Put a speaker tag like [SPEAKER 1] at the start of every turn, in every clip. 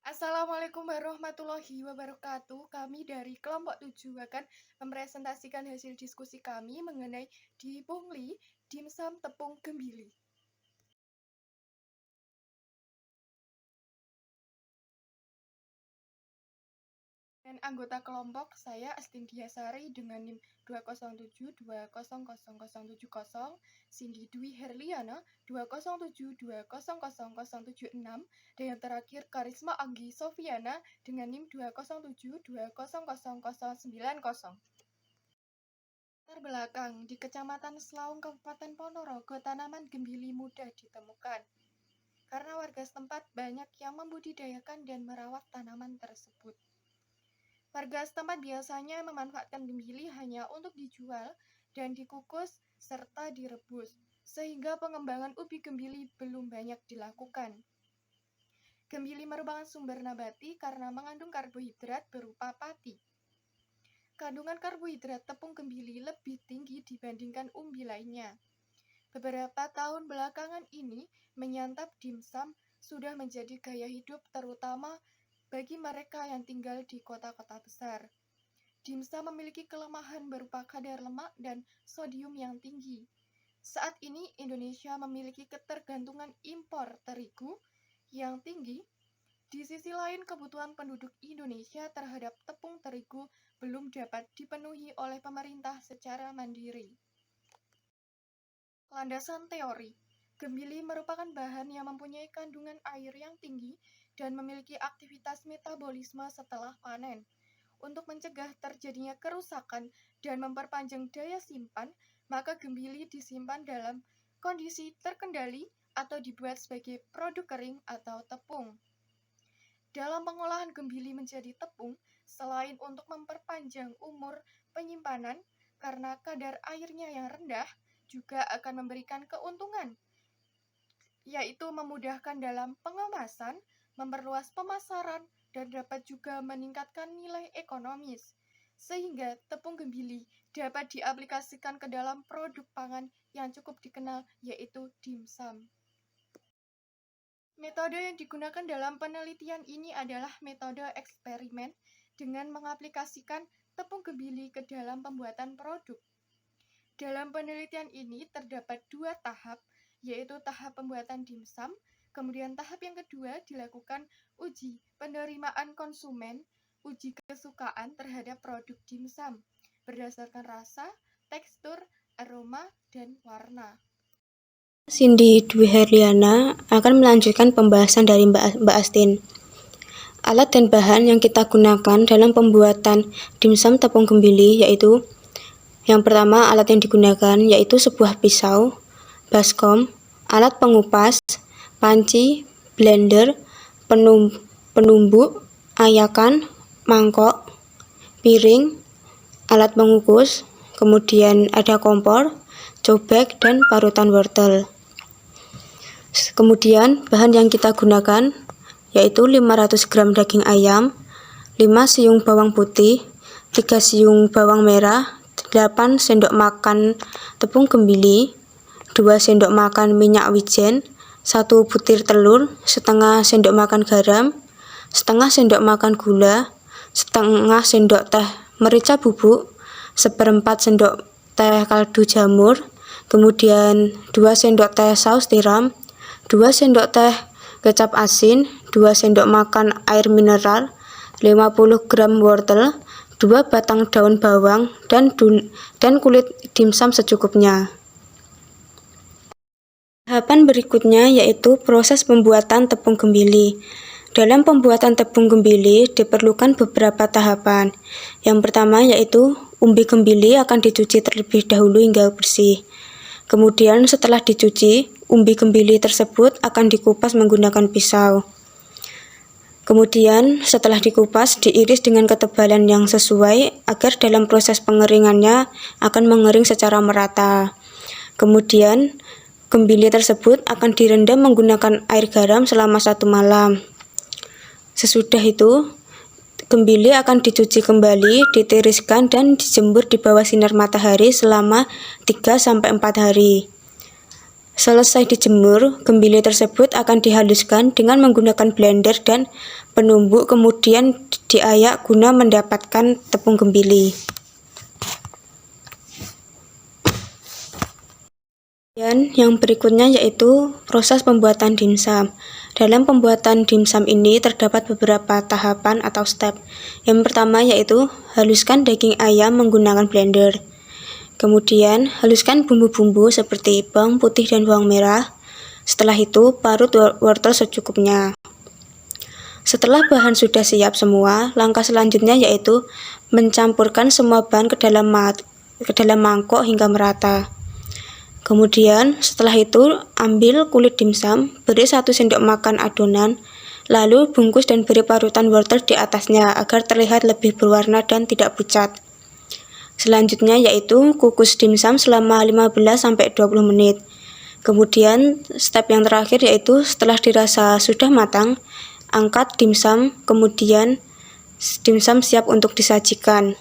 [SPEAKER 1] Assalamualaikum warahmatullahi wabarakatuh. Kami dari kelompok 7 akan mempresentasikan hasil diskusi kami mengenai di Pungli, dimsum tepung gembili. Dan anggota kelompok saya Astindia Sari dengan NIM 207200070, Cindy Dwi Herliana 207200076, dan yang terakhir Karisma Anggi Sofiana dengan NIM 207200090. Latar belakang, di Kecamatan Selaung, Kabupaten Ponorogo, tanaman gembili mudah ditemukan. Karena warga setempat banyak yang membudidayakan dan merawat tanaman tersebut. Warga setempat biasanya memanfaatkan gembili hanya untuk dijual dan dikukus serta direbus, sehingga pengembangan ubi gembili belum banyak dilakukan. Gembili merupakan sumber nabati karena mengandung karbohidrat berupa pati. Kandungan karbohidrat tepung gembili lebih tinggi dibandingkan umbi lainnya. Beberapa tahun belakangan ini, menyantap dimsum sudah menjadi gaya hidup terutama bagi mereka yang tinggal di kota-kota besar. Dimsum memiliki kelemahan berupa kadar lemak dan sodium yang tinggi. Saat ini Indonesia memiliki ketergantungan impor terigu yang tinggi. Di sisi lain, kebutuhan penduduk Indonesia terhadap tepung terigu belum dapat dipenuhi oleh pemerintah secara mandiri. Landasan teori, gembili merupakan bahan yang mempunyai kandungan air yang tinggi dan memiliki aktivitas metabolisme setelah panen. Untuk mencegah terjadinya kerusakan dan memperpanjang daya simpan, maka gembili disimpan dalam kondisi terkendali atau dibuat sebagai produk kering atau tepung. Dalam pengolahan gembili menjadi tepung, selain untuk memperpanjang umur penyimpanan karena kadar airnya yang rendah, juga akan memberikan keuntungan, yaitu memudahkan dalam pengemasan, memperluas pemasaran, dan dapat juga meningkatkan nilai ekonomis, sehingga tepung gembili dapat diaplikasikan ke dalam produk pangan yang cukup dikenal, yaitu dimsum. Metode yang digunakan dalam penelitian ini adalah metode eksperimen dengan mengaplikasikan tepung gembili ke dalam pembuatan produk. Dalam penelitian ini terdapat 2 tahap, yaitu tahap pembuatan dimsum, kemudian tahap yang kedua dilakukan uji penerimaan konsumen, uji kesukaan terhadap produk dimsum, berdasarkan rasa, tekstur, aroma, dan warna.
[SPEAKER 2] Cindy Dwi Herliana akan melanjutkan pembahasan dari Mbak Astin. Alat dan bahan yang kita gunakan dalam pembuatan dimsum tepung gembili yaitu yang pertama, alat yang digunakan yaitu sebuah pisau, baskom, alat pengupas, panci, blender, penumbuk, ayakan, mangkok, piring, alat pengukus, kemudian ada kompor, cobek, dan parutan wortel. Kemudian bahan yang kita gunakan yaitu 500 gram daging ayam, 5 siung bawang putih, 3 siung bawang merah, 8 sendok makan tepung gembili, 2 sendok makan minyak wijen, 1 butir telur, setengah sendok makan garam, setengah sendok makan gula, setengah sendok teh merica bubuk, 1/4 sendok teh kaldu jamur, kemudian 2 sendok teh saus tiram, 2 sendok teh kecap asin, 2 sendok makan air mineral, 50 gram wortel, 2 batang daun bawang, dan kulit dimsum secukupnya. Tahapan berikutnya yaitu proses pembuatan tepung gembili. Dalam pembuatan tepung gembili diperlukan beberapa tahapan. Yang pertama yaitu umbi gembili akan dicuci terlebih dahulu hingga bersih. Kemudian setelah dicuci, umbi gembili tersebut akan dikupas menggunakan pisau. Kemudian setelah dikupas, diiris dengan ketebalan yang sesuai agar dalam proses pengeringannya akan mengering secara merata. Kemudian gembili tersebut akan direndam menggunakan air garam selama 1 malam. Sesudah itu, gembili akan dicuci kembali, ditiriskan, dan dijemur di bawah sinar matahari selama 3-4 hari. Selesai dijemur, gembili tersebut akan dihaluskan dengan menggunakan blender dan penumbuk, kemudian diayak guna mendapatkan tepung gembili. Dan yang berikutnya yaitu proses pembuatan dimsum. Dalam pembuatan dimsum ini terdapat beberapa tahapan atau step. Yang pertama yaitu haluskan daging ayam menggunakan blender. Kemudian haluskan bumbu-bumbu seperti bawang putih dan bawang merah. Setelah itu parut wortel secukupnya. Setelah bahan sudah siap semua, langkah selanjutnya yaitu mencampurkan semua bahan ke dalam mangkok hingga merata. Kemudian setelah itu ambil kulit dimsum, beri 1 sendok makan adonan, lalu bungkus dan beri parutan wortel di atasnya agar terlihat lebih berwarna dan tidak pucat. Selanjutnya yaitu kukus dimsum selama 15-20 menit. Kemudian step yang terakhir yaitu setelah dirasa sudah matang, angkat dimsum, kemudian dimsum siap untuk disajikan.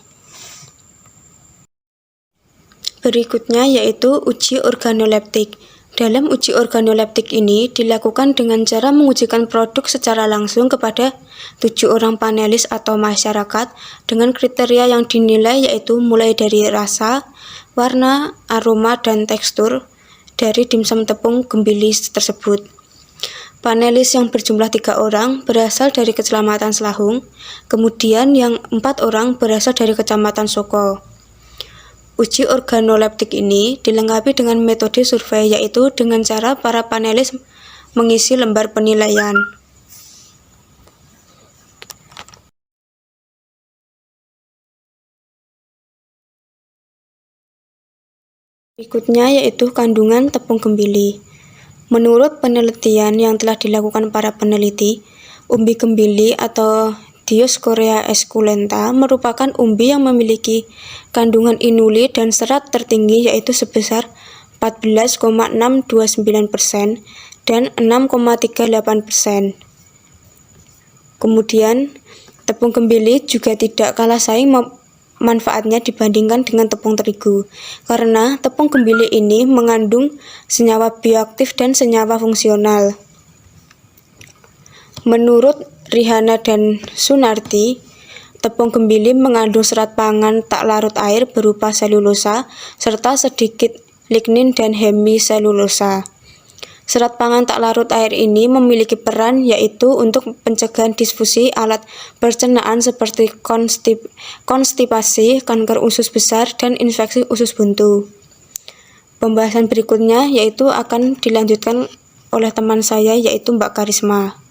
[SPEAKER 2] Berikutnya yaitu uji organoleptik. Dalam uji organoleptik ini dilakukan dengan cara mengujikan produk secara langsung kepada 7 orang panelis atau masyarakat dengan kriteria yang dinilai yaitu mulai dari rasa, warna, aroma, dan tekstur dari dimsum tepung gembili tersebut. Panelis yang berjumlah 3 orang berasal dari Kecamatan Selahung, kemudian yang 4 orang berasal dari Kecamatan Soko. Uji organoleptik ini dilengkapi dengan metode survei yaitu dengan cara para panelis mengisi lembar penilaian. Berikutnya yaitu kandungan tepung gembili. Menurut penelitian yang telah dilakukan para peneliti, umbi gembili atau Dioscorea esculenta merupakan umbi yang memiliki kandungan inuli dan serat tertinggi yaitu sebesar 14,629% dan 6,38%. Kemudian, tepung gembili juga tidak kalah saing manfaatnya dibandingkan dengan tepung terigu, karena tepung gembili ini mengandung senyawa bioaktif dan senyawa fungsional. Menurut Rihana dan Sunarti, tepung gembili mengandung serat pangan tak larut air berupa selulosa serta sedikit lignin dan hemiselulosa. Serat pangan tak larut air ini memiliki peran yaitu untuk pencegahan disfusi alat pencernaan seperti konstipasi, kanker usus besar, dan infeksi usus buntu. Pembahasan berikutnya yaitu akan dilanjutkan oleh teman saya yaitu Mbak Karisma.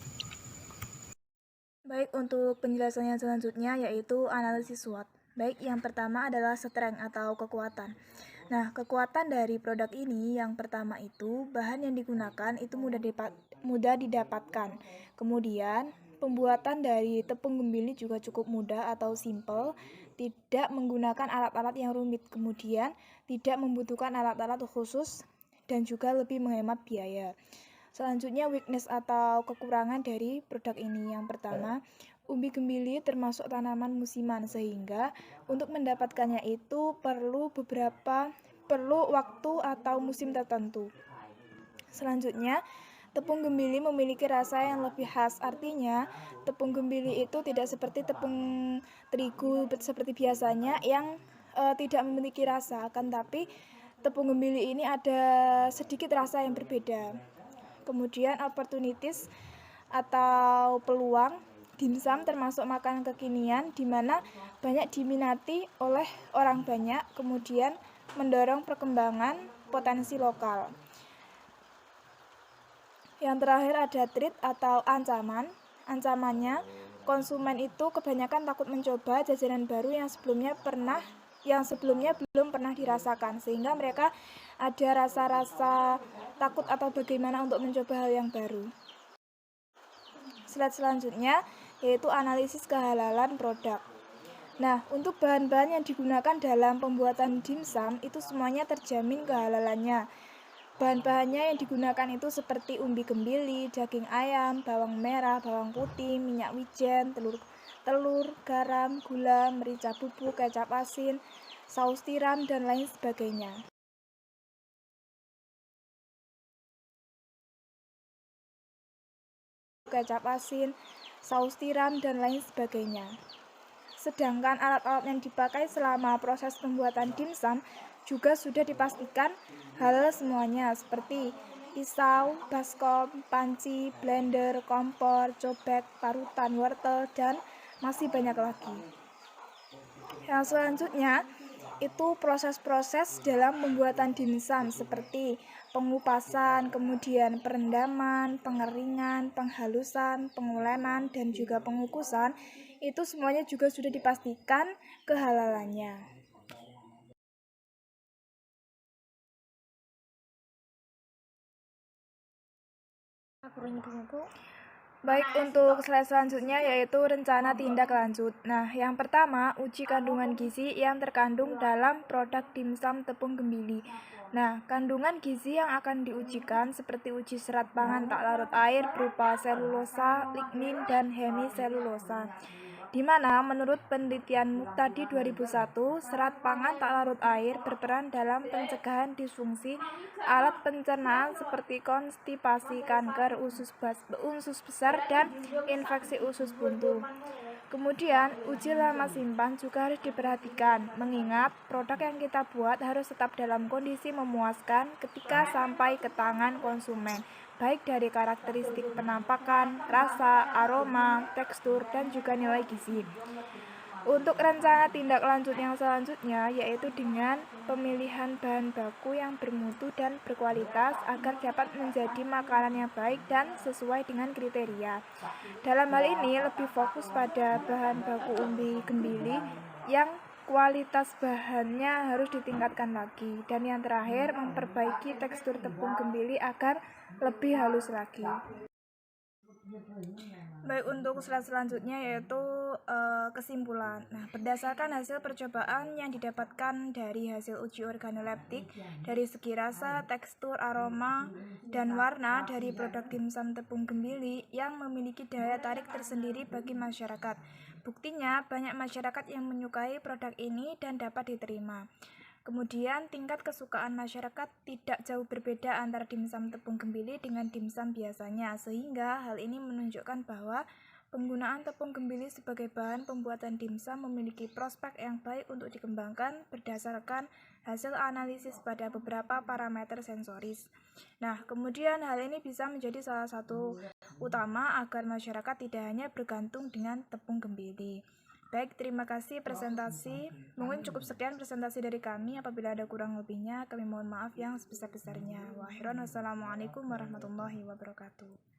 [SPEAKER 3] Baik, untuk penjelasannya selanjutnya yaitu analisis SWOT. Baik, yang pertama adalah strength atau kekuatan. Nah, kekuatan dari produk ini yang pertama itu bahan yang digunakan itu mudah didapatkan. Kemudian, pembuatan dari tepung gembili juga cukup mudah atau simple, tidak menggunakan alat-alat yang rumit. Kemudian, tidak membutuhkan alat-alat khusus dan juga lebih menghemat biaya. Selanjutnya weakness atau kekurangan dari produk ini. Yang pertama, umbi gembili termasuk tanaman musiman sehingga untuk mendapatkannya itu perlu waktu atau musim tertentu. Selanjutnya, tepung gembili memiliki rasa yang lebih khas. Artinya, tepung gembili itu tidak seperti tepung terigu seperti biasanya yang tidak memiliki rasa, akan tapi tepung gembili ini ada sedikit rasa yang berbeda. Kemudian opportunities atau peluang, dimsum termasuk makanan kekinian di mana banyak diminati oleh orang banyak, kemudian mendorong perkembangan potensi lokal. Yang terakhir ada threat atau ancaman. Ancamannya, konsumen itu kebanyakan takut mencoba jajanan baru yang sebelumnya belum pernah dirasakan, sehingga mereka ada rasa-rasa takut atau bagaimana untuk mencoba hal yang baru. Slide selanjutnya yaitu analisis kehalalan produk. Nah, untuk bahan-bahan yang digunakan dalam pembuatan dimsum itu semuanya terjamin kehalalannya. Bahan-bahannya yang digunakan itu seperti umbi gembili, daging ayam, bawang merah, bawang putih, minyak wijen, telur, garam, gula, merica bubuk, kecap asin, saus tiram, dan lain sebagainya. kecap asin, saus tiram, dan lain sebagainya. Sedangkan alat-alat yang dipakai selama proses pembuatan dimsum juga sudah dipastikan halal semuanya, seperti pisau, baskom, panci, blender, kompor, cobek, parutan, wortel, dan masih banyak lagi. Yang selanjutnya itu proses-proses dalam pembuatan dimsum seperti pengupasan, kemudian perendaman, pengeringan, penghalusan, penguleman, dan juga pengukusan. Itu semuanya juga sudah dipastikan kehalalannya. Baik, untuk slide selanjutnya yaitu rencana tindak lanjut. Nah, yang pertama, uji kandungan gizi yang terkandung dalam produk dimsum tepung gembili. Nah, kandungan gizi yang akan diujikan seperti uji serat pangan tak larut air berupa selulosa, lignin, dan hemiselulosa. Di mana menurut penelitian Muqtadi 2001, serat pangan tak larut air berperan dalam pencegahan disfungsi alat pencernaan seperti konstipasi, kanker usus besar, dan infeksi usus buntu. Kemudian, uji lama simpan juga harus diperhatikan, mengingat produk yang kita buat harus tetap dalam kondisi memuaskan ketika sampai ke tangan konsumen, baik dari karakteristik penampakan, rasa, aroma, tekstur, dan juga nilai gizi. Untuk rencana tindak lanjut yang selanjutnya yaitu dengan pemilihan bahan baku yang bermutu dan berkualitas agar dapat menjadi makanan yang baik dan sesuai dengan kriteria. Dalam hal ini lebih fokus pada bahan baku umbi gembili yang kualitas bahannya harus ditingkatkan lagi, dan yang terakhir memperbaiki tekstur tepung gembili agar lebih halus lagi. Baik, untuk slide selanjutnya yaitu kesimpulan. Nah, berdasarkan hasil percobaan yang didapatkan dari hasil uji organoleptik dari segi rasa, tekstur, aroma, dan warna dari produk dimsum tepung gembili yang memiliki daya tarik tersendiri bagi masyarakat. Buktinya, banyak masyarakat yang menyukai produk ini dan dapat diterima. Kemudian, tingkat kesukaan masyarakat tidak jauh berbeda antara dimsum tepung gembili dengan dimsum biasanya, sehingga hal ini menunjukkan bahwa penggunaan tepung gembili sebagai bahan pembuatan dimsum memiliki prospek yang baik untuk dikembangkan berdasarkan hasil analisis pada beberapa parameter sensoris. Nah, kemudian hal ini bisa menjadi salah satu utama agar masyarakat tidak hanya bergantung dengan tepung gembili. Baik, terima kasih presentasi. Mungkin cukup sekian presentasi dari kami. Apabila ada kurang lebihnya, kami mohon maaf yang sebesar-besarnya. Wassalamualaikum warahmatullahi wabarakatuh.